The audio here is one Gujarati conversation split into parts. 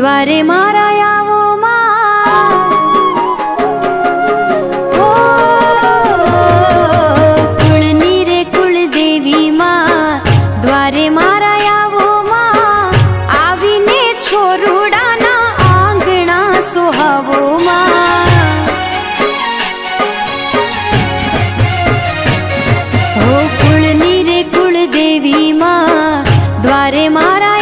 દ્વારે મારા આવો માં, ઓ કુળની રે કુળદેવી માં, દ્વારે મારા આવો માં, આવીને છોરુડાના આંગણા સુહાવો માં, ઓ કુળની રે કુળદેવી માં, દ્વારે મારા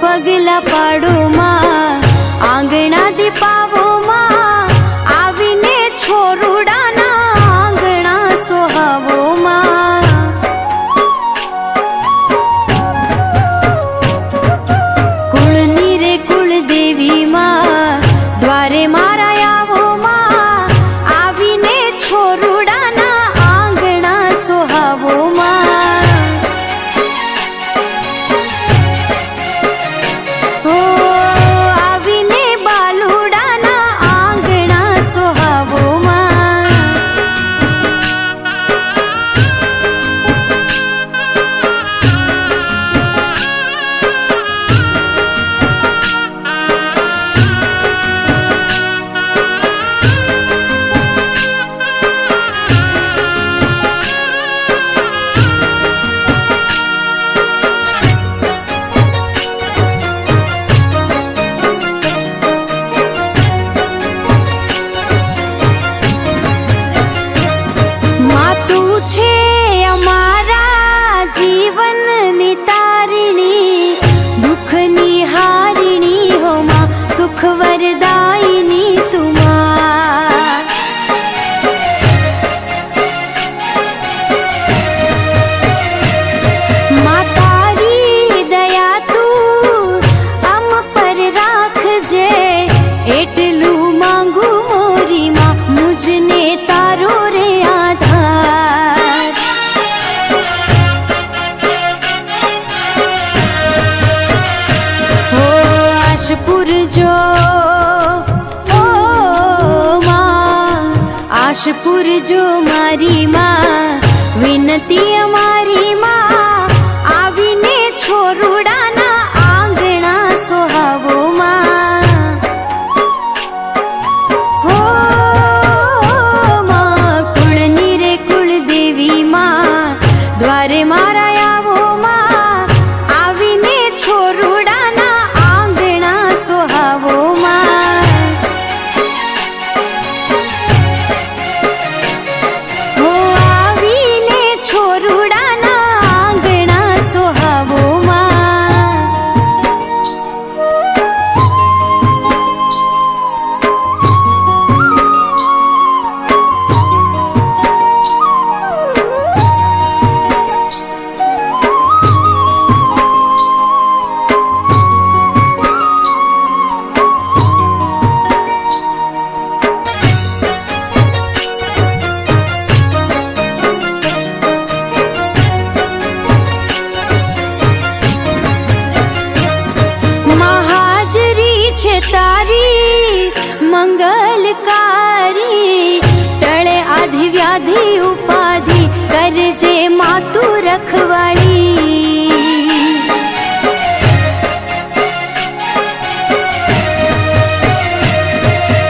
પગલા પાડો માં, આંગણા દીપાવો માં, આવીને છોરુડાના આંગણા સોહાવો માં, કુળની રે કુળદેવી માં, દ્વારે મારા આવો માં, આવીને છોરુડાના આંગણા સોહાવો માં, પૂરજો મારી માં, વિનતી અમારી માં, આવીને છોરુડાના આંગણા સોહાવો માં, હો માં કુળની રે કુળદેવી માં, દ્વારે મારા આવો માં, આવીને છોરુડાના આંગણા સોહાવો માં, તારી મંગલકારી, ટળે આધિ વ્યાધિ ઉપાધિ, કરજે માતું રખવાળી,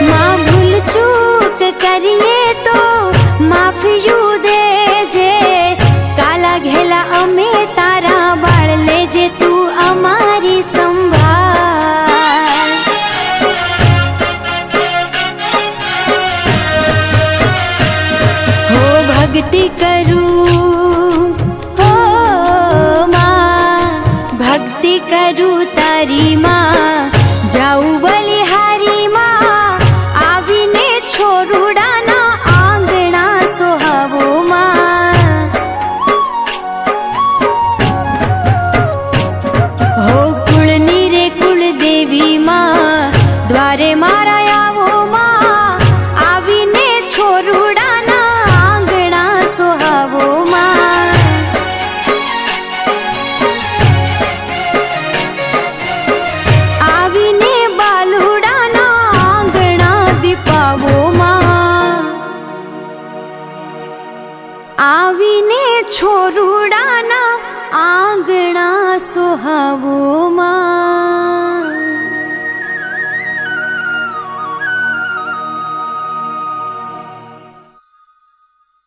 માં ભૂલ ચૂક કરીએ તો માફિયું દેજે, કાલા ઘેલા અમે તારા બાળ લેજે, તું અમારી સંભાળ, ભક્તિ કરું હો માં, ભક્તિ કરું તારી માં, જાઉં